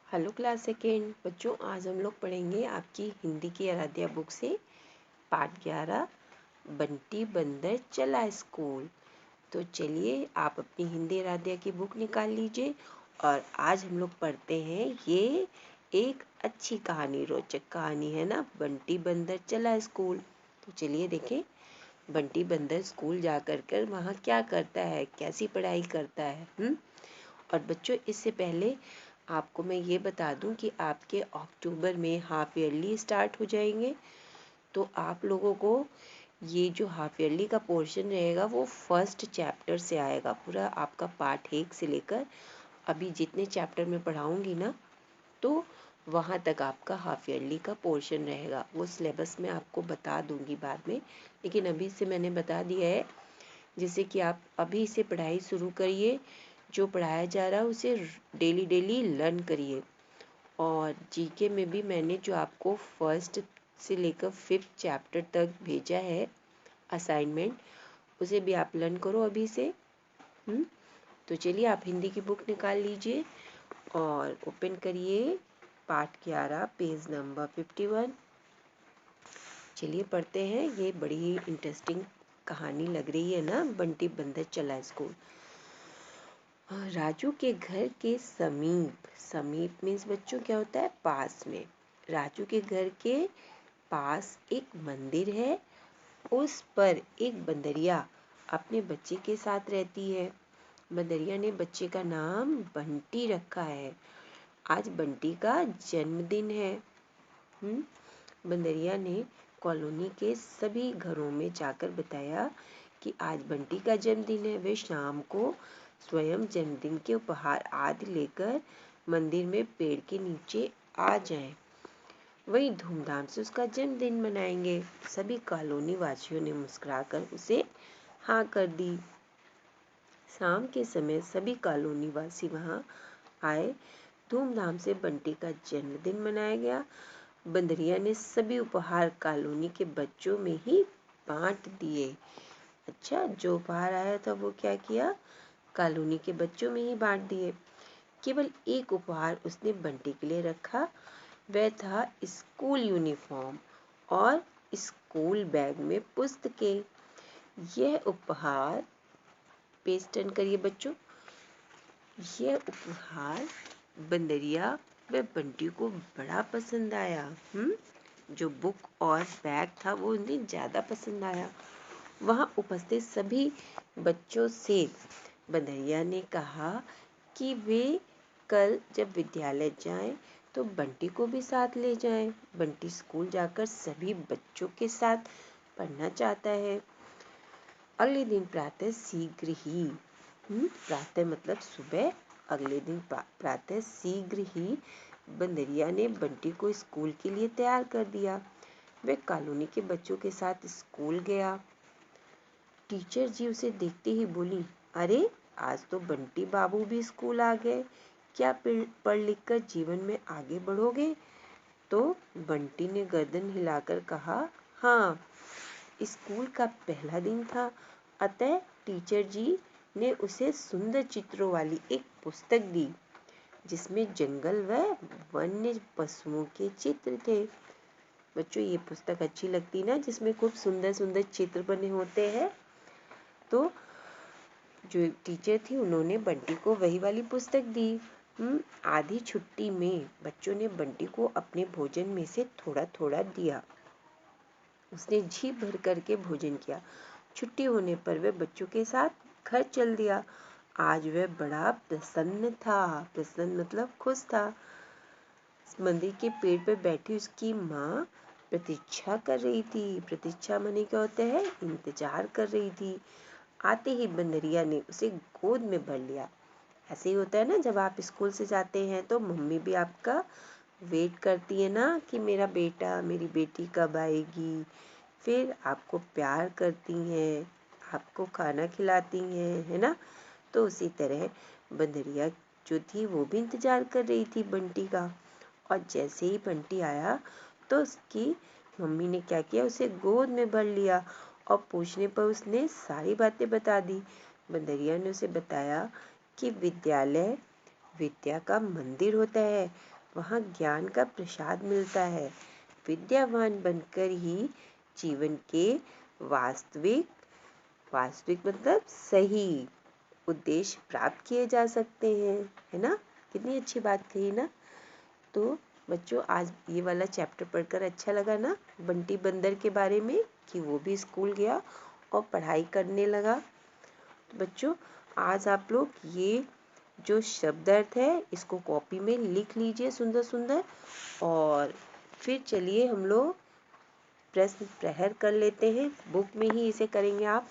Hello class second बच्चों, आज हम लोग पढ़ेंगे आपकी हिंदी की आराध्या बुक से पाठ 11 बंटी बंदर चला स्कूल। तो चलिए आप अपनी हिंदी आराध्या की बुक निकाल लीजिए और आज हम लोग पढ़ते हैं। ये एक अच्छी कहानी, रोचक कहानी है ना, बंटी बंदर चला स्कूल। तो चलिए देखें बंटी बंदर स्कूल जा कर वहाँ क्या करता है, कैसी पढ़ाई करता है। और बच्चों, इससे पहले आपको मैं ये बता दूं कि आपके अक्टूबर में हाफ ईयरली स्टार्ट हो जाएंगे। तो आप लोगों को ये जो हाफ ईयरली का पोर्शन रहेगा वो फर्स्ट चैप्टर से आएगा। पूरा आपका पार्ट 1 से लेकर अभी जितने चैप्टर में पढ़ाऊंगी ना, तो वहाँ तक आपका हाफ ईयरली का पोर्शन रहेगा। वो सिलेबस में आपको बता दूंगी बाद में, लेकिन अभी से मैंने बता दिया है, जिससे कि आप अभी से पढ़ाई शुरू करिए। जो पढ़ाया जा रहा है उसे डेली डेली लर्न करिए। और जीके में भी मैंने जो आपको फर्स्ट से लेकर 5th चैप्टर तक भेजा है असाइनमेंट, उसे भी आप लर्न करो अभी से। तो चलिए आप हिंदी की बुक निकाल लीजिए और ओपन करिए पाठ 11 पेज नंबर 51। चलिए पढ़ते हैं। ये बड़ी ही इंटरेस्टिंग कहानी लग रही है ना, बंटी बंदर चला स्कूल। राजू के घर के समीप मीन्स बच्चों क्या होता है, पास में। राजू के घर के पास एक मंदिर है। उस पर एक बंदरिया अपने बच्चे के साथ रहती है। बंदरिया ने बच्चे का नाम बंटी रखा है। आज बंटी का जन्मदिन है। बंदरिया ने कॉलोनी के सभी घरों में जाकर बताया कि आज बंटी का जन्मदिन है। वे शाम को स्वयं जन्मदिन के उपहार आदि लेकर मंदिर में पेड़ के नीचे आ जाएं। वही धूमधाम से उसका जन्मदिन मनाएंगे। सभी कॉलोनी वासियों ने मुस्कुराकर उसे हाँ कर दी। शाम के समय सभी कॉलोनी वासी वहां आए। धूमधाम से बंटी का जन्मदिन मनाया गया। बंदरिया ने सभी उपहार कॉलोनी के बच्चों में ही बांट दिए। अच्छा, जो उपहार आया था वो क्या किया, कॉलोनी के बच्चों में ही बांट दिए। केवल एक उपहार उसने बंटी के लिए रखा। वह था स्कूल यूनिफॉर्म और स्कूल बैग में पुस्तकें। यह उपहार, पेज टर्न करिए बच्चों, यह उपहार बंदरिया व बंटी को बड़ा पसंद आया। जो बुक और बैग था वो उन्हें ज़्यादा पसंद आया। वहाँ उपस्थित सभी बच्चों से बंदरिया ने कहा कि वे कल जब विद्यालय जाएं तो बंटी को भी साथ ले जाएं। बंटी स्कूल जाकर सभी बच्चों के साथ पढ़ना चाहता है। अगले दिन प्रातः शीघ्र ही, प्रातः मतलब सुबह, अगले दिन प्रातः शीघ्र ही बंदरिया ने बंटी को स्कूल के लिए तैयार कर दिया। वह कॉलोनी के बच्चों के साथ स्कूल गया। टीचर जी उसे देखते ही बोली, अरे आज तो बंटी बाबू भी स्कूल आ गए। क्या पढ़ लिख कर जीवन में आगे बढ़ोगे? तो बंटी ने गर्दन हिलाकर कहा, हाँ। स्कूल का पहला दिन था, अतः टीचर जी ने उसे सुंदर चित्रों वाली एक पुस्तक दी, जिसमें जंगल व वन्य पशुओं के चित्र थे। बच्चों, ये पुस्तक अच्छी लगती ना, जिसमें खूब सुंदर सुंदर चित्र बने होते हैं। तो जो टीचर थी उन्होंने बंटी को वही वाली पुस्तक दी। आधी छुट्टी में बच्चों ने बंटी को अपने भोजन में से थोड़ा थोड़ा दिया। उसने जी भर करके भोजन किया। छुट्टी होने पर वह बच्चों के साथ घर चल दिया। आज वह बड़ा प्रसन्न था। प्रसन्न मतलब खुश था। मंदिर के पेड़ पर बैठी उसकी माँ प्रतीक्षा कर रही थी। प्रतीक्षा माने क्या होता है, इंतजार कर रही थी। आते ही बंदरिया ने उसे गोद में भर लिया। ऐसे ही होता है ना, जब आप स्कूल से जाते हैं तो मम्मी भी आपका वेट करती है ना कि मेरा बेटा मेरी बेटी कब आएगी। फिर आपको प्यार करती हैं, आपको खाना खिलाती हैं, है ना। तो उसी तरह बंदरिया जो थी वो भी इंतजार कर रही थी बंटी का। और जैसे ही बंटी आया तो उसकी मम्मी ने क्या किया, उसे गोद में भर लिया और पूछने पर उसने सारी बातें बता दी। बंदरिया ने उसे बताया कि विद्यालय विद्या का मंदिर होता है। वहाँ ज्ञान का प्रसाद मिलता है। विद्यावान बनकर ही जीवन के वास्तविक मतलब सही उद्देश्य प्राप्त किए जा सकते हैं, है ना। कितनी अच्छी बात कही ना। तो बच्चों, आज ये वाला चैप्टर पढ़कर अच्छा लगा ना, बंटी बंदर के बारे में, कि वो भी स्कूल गया और पढ़ाई करने लगा। तो बच्चों, आज आप लोग ये जो शब्द अर्थ है इसको कॉपी में लिख लीजिए सुंदर सुंदर, और फिर चलिए हम लोग प्रश्न प्रहर कर लेते हैं। बुक में ही इसे करेंगे आप,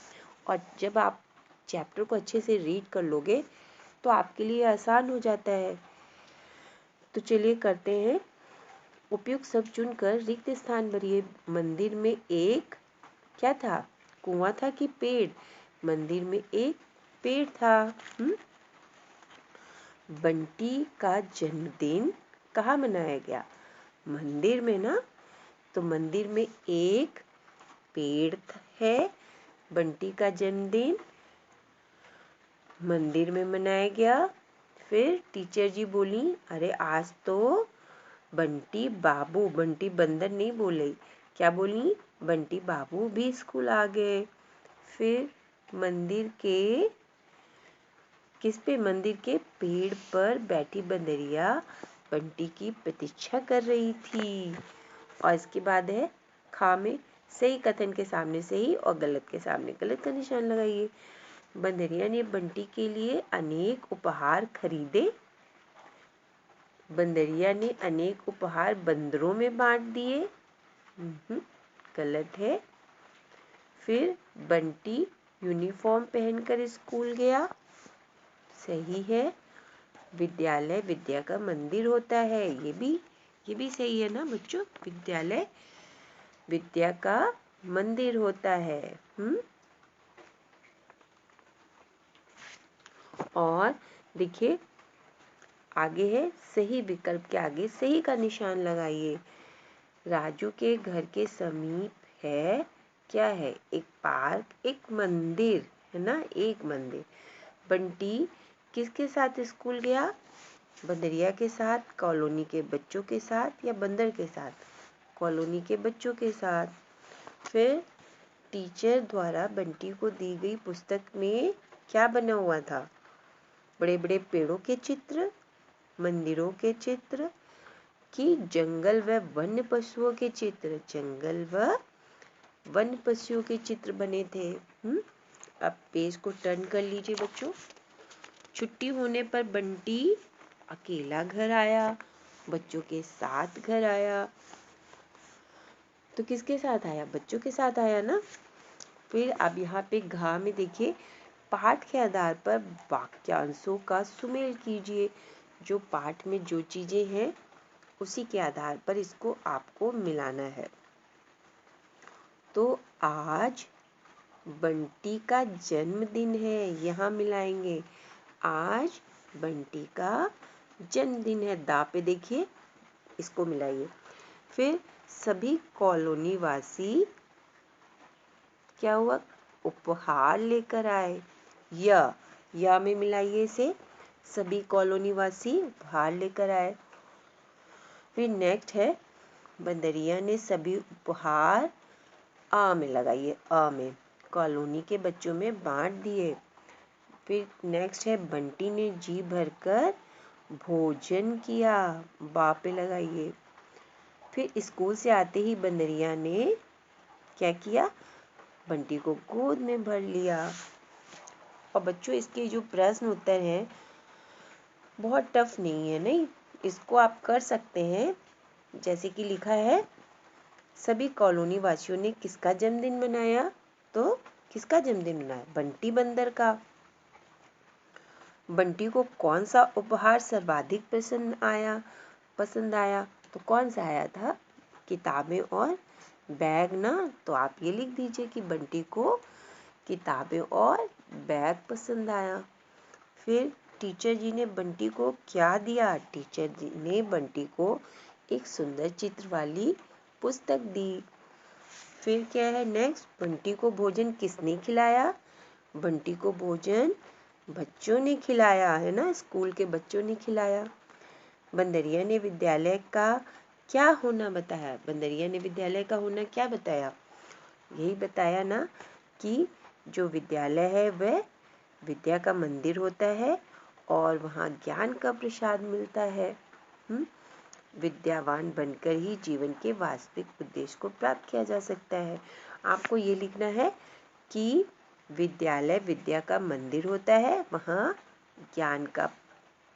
और जब आप चैप्टर को अच्छे से रीड कर लोगे तो आपके लिए आसान हो जाता है। तो चलिए करते हैं। उपयुक्त शब्द चुनकर रिक्त स्थान भरिए। मंदिर में एक क्या था? कुआं था कि पेड़? मंदिर में एक पेड़ था। बंटी का जन्मदिन कहाँ मनाया गया? मंदिर में ना। तो मंदिर में एक पेड़ है। बंटी का जन्मदिन मंदिर में मनाया गया। फिर टीचर जी बोली, अरे आज तो बंटी बाबू, बंटी बंदर नहीं बोले, क्या बोली? बंटी बाबू भी स्कूल आ गए। फिर मंदिर के मंदिर के पेड़ पर बैठी बंदरिया बंटी की प्रतीक्षा कर रही थी। और इसके बाद है खा में सही कथन के सामने सही और गलत के सामने गलत का निशान लगाइए। बंदरिया ने बंटी के लिए अनेक उपहार खरीदे। बंदरिया ने अनेक उपहार बंदरों में बांट दिए। गलत है। फिर बंटी यूनिफॉर्म पहनकर स्कूल गया। सही है। विद्यालय विद्या का मंदिर होता है, ये भी सही है ना बच्चों। विद्यालय विद्या का मंदिर होता है। और देखिए आगे है सही विकल्प के आगे सही का निशान लगाइए। राजू के घर के समीप है क्या है? एक पार्क, एक मंदिर, है ना, एक मंदिर। बंटी किसके साथ स्कूल गया? बंदरिया के साथ, कॉलोनी के बच्चों के साथ या बंदर के साथ? कॉलोनी के बच्चों के साथ। फिर टीचर द्वारा बंटी को दी गई पुस्तक में क्या बना हुआ था? बड़े बड़े पेड़ों के चित्र, मंदिरों के चित्र, कि जंगल व वन्य पशुओं के चित्र? जंगल व वन्य पशुओं के चित्र बने थे। अब पेज को टर्न कर लीजिए बच्चों। छुट्टी होने पर बंटी अकेला घर आया, बच्चों के साथ घर आया। तो किसके साथ आया? बच्चों के साथ आया ना। फिर अब यहाँ पे घा में देखिए, पाठ के आधार पर वाक्यांशों का सुमेल कीजिए। जो पाठ में जो चीजें हैं उसी के आधार पर इसको आपको मिलाना है। तो आज बंटी का जन्मदिन है, यहाँ मिलाएंगे। आज बंटी का जन्मदिन है, दा पे देखिए, इसको मिलाइए। फिर सभी कॉलोनी वासी क्या हुआ? उपहार लेकर आए। या में मिलाइए इसे, सभी कॉलोनी वासी उपहार लेकर आए। फिर नेक्स्ट है बंदरिया ने सभी उपहार आ में लगाइए, आ में, कॉलोनी के बच्चों में बांट दिए। फिर नेक्स्ट है बंटी ने जी भरकर भोजन किया, बा पे लगाइए। फिर स्कूल से आते ही बंदरिया ने क्या किया? बंटी को गोद में भर लिया। और बच्चों इसके जो प्रश्न उत्तर हैं बहुत टफ नहीं है, नहीं, इसको आप कर सकते हैं। जैसे कि लिखा है, सभी कॉलोनी वासियों ने किसका जन्मदिन मनाया? तो किसका जन्मदिन मनाया? बंटी बंदर का। बंटी को कौन सा उपहार सर्वाधिक पसंद आया? तो कौन सा आया था? किताबें और बैग ना। तो आप ये लिख दीजिए कि बंटी को किताबें और बैग पसंद आया। फिर टीचर जी ने बंटी को क्या दिया? टीचर जी ने बंटी को एक सुंदर चित्र वाली पुस्तक दी। फिर क्या है नेक्स्ट? बंटी को भोजन किसने खिलाया? बंटी को भोजन बच्चों ने खिलाया, है ना, स्कूल के बच्चों ने खिलाया। बंदरिया ने विद्यालय का क्या होना बताया? बंदरिया ने विद्यालय का होना क्या बताया? यही बताया ना कि जो विद्यालय है वह विद्या का मंदिर होता है और वहाँ ज्ञान का प्रसाद मिलता है। विद्यावान बनकर ही जीवन के वास्तविक उद्देश्य को प्राप्त किया जा सकता है। आपको ये लिखना है कि विद्यालय विद्या का मंदिर होता है, वहाँ ज्ञान का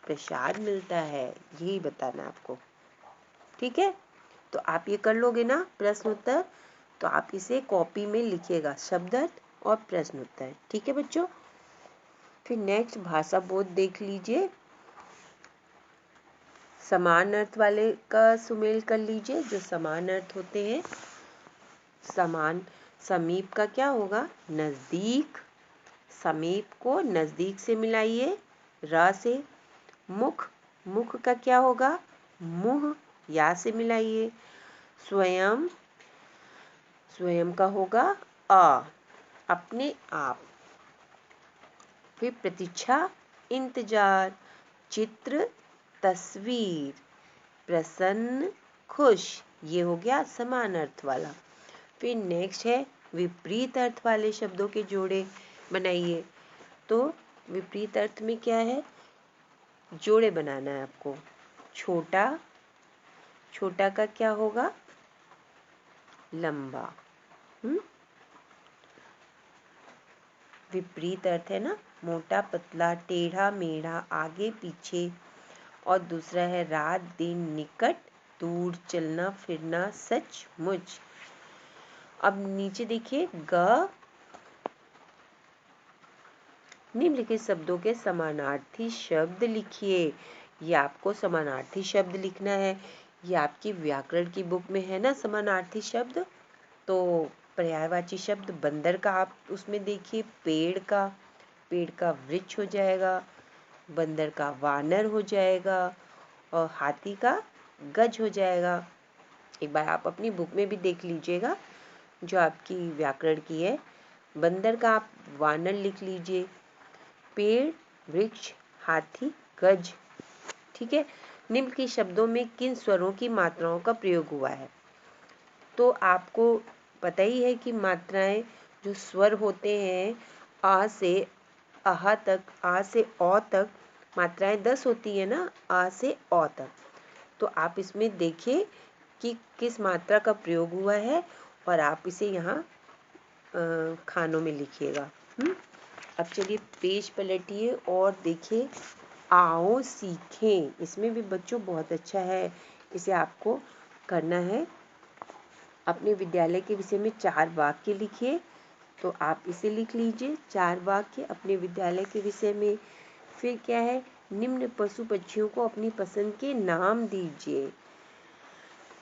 प्रसाद मिलता है, यही बताना आपको। ठीक है, तो आप ये कर लोगे ना प्रश्न उत्तर, तो आप इसे कॉपी में लिखिएगा, शब्द अर्थ और प्रश्न उत्तर। ठीक है बच्चों। फिर नेक्स्ट भाषा बोध देख लीजिए। समान अर्थ वाले का सुमेल कर लीजिए। जो समान अर्थ होते हैं, समान, समीप का क्या होगा? नजदीक। समीप को नजदीक से मिलाइए र से। मुख, मुख का क्या होगा? मुंह, या से मिलाइए। स्वयं, स्वयं का होगा अ, अपने आप। फिर प्रतीक्षा, इंतजार। चित्र, तस्वीर। प्रसन्न, खुश। ये हो गया समान अर्थ वाला। फिर नेक्स्ट है विपरीत अर्थ वाले शब्दों के जोड़े बनाइए। तो विपरीत अर्थ में क्या है? जोड़े बनाना है आपको। छोटा, छोटा का क्या होगा? लंबा। विपरीत अर्थ है ना, मोटा पतला, टेढ़ा मेढ़ा, आगे पीछे। और दूसरा है रात दिन, निकट दूर, चलना फिरना, सचमुच। अब नीचे देखिए, ग निम्नलिखित शब्दों के समानार्थी शब्द लिखिए। ये आपको समानार्थी शब्द लिखना है। ये आपकी व्याकरण की बुक में है ना समानार्थी शब्द। तो पर्यायवाची शब्द बंदर का आप उसमें देखिए, पेड़ का वृक्ष हो जाएगा, बंदर का वानर हो जाएगा और हाथी का गज हो जाएगा। एक बार आप अपनी बुक में भी देख लीजिएगा जो आपकी व्याकरण की है। बंदर का आप वानर लिख लीजिए, पेड़, वृक्ष, हाथी, गज। ठीक है। निम्न के शब्दों में किन स्वरों की मात्राओं का प्रयोग हुआ है? तो आपको पता ही है कि मात्राएं, जो स्वर होते हैं, आ से अहा तक, आ से औ तक मात्राएं 10 होती है ना, आ से औ तक। तो आप इसमें देखिए कि किस मात्रा का प्रयोग हुआ है और आप इसे यहाँ खानों में लिखिएगा। अब चलिए पेज पलटिए और देखिए, आओ सीखें। इसमें भी बच्चों बहुत अच्छा है, इसे आपको करना है। अपने विद्यालय के विषय में 4 वाक्य लिखिए। तो आप इसे लिख लीजिए, 4 वाक्य अपने विद्यालय के विषय में। फिर क्या है, निम्न पशु पक्षियों को अपनी पसंद के नाम दीजिए।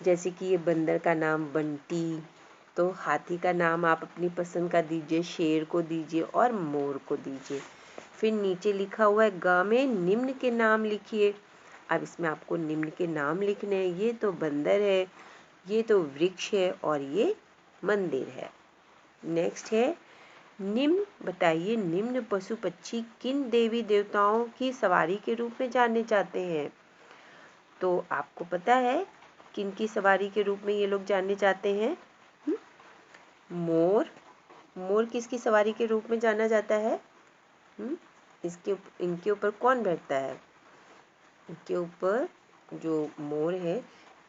जैसे कि ये बंदर का नाम बंटी, तो हाथी का नाम आप अपनी पसंद का दीजिए, शेर को दीजिए और मोर को दीजिए। फिर नीचे लिखा हुआ है ग में निम्न के नाम लिखिए। अब इसमें आपको निम्न के नाम लिखने हैं। ये तो बंदर है, ये तो वृक्ष है और ये मंदिर है। नेक्स्ट है, निम्न बताइए, निम्न पशु पक्षी किन देवी देवताओं की सवारी के रूप में जाने जाते हैं? तो आपको पता है किन की सवारी के रूप में ये लोग जाने जाते हैं? मोर, मोर किसकी सवारी के रूप में जाना जाता है? इनके ऊपर कौन बैठता है? इनके ऊपर जो मोर है,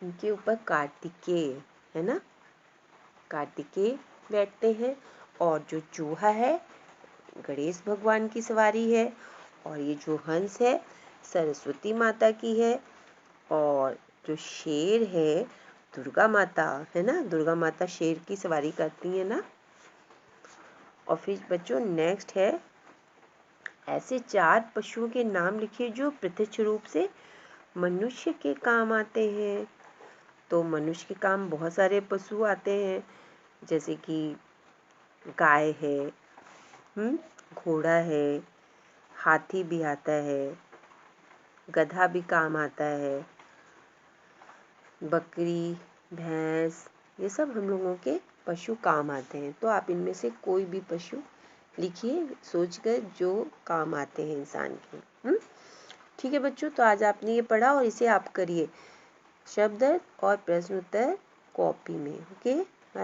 इनके ऊपर कार्तिकेय है ना, कार्तिकेय बैठते हैं। और जो चूहा है, गणेश भगवान की सवारी है। और ये जो हंस है, सरस्वती माता की है। और जो शेर है, दुर्गा माता है ना, दुर्गा माता शेर की सवारी करती है ना। और फिर बच्चों नेक्स्ट है, ऐसे 4 पशुओं के नाम लिखिए जो प्रत्यक्ष रूप से मनुष्य के काम आते हैं। तो मनुष्य के काम बहुत सारे पशु आते हैं, जैसे कि गाय है, घोड़ा है, हाथी भी आता है, गधा भी काम आता है, बकरी, भैंस, ये सब हम लोगों के पशु काम आते हैं। तो आप इनमें से कोई भी पशु लिखिए सोचकर जो काम आते हैं इंसान के। ठीक है बच्चों, तो आज आपने ये पढ़ा और इसे आप करिए शब्द और प्रश्न उत्तर कॉपी में। ओके।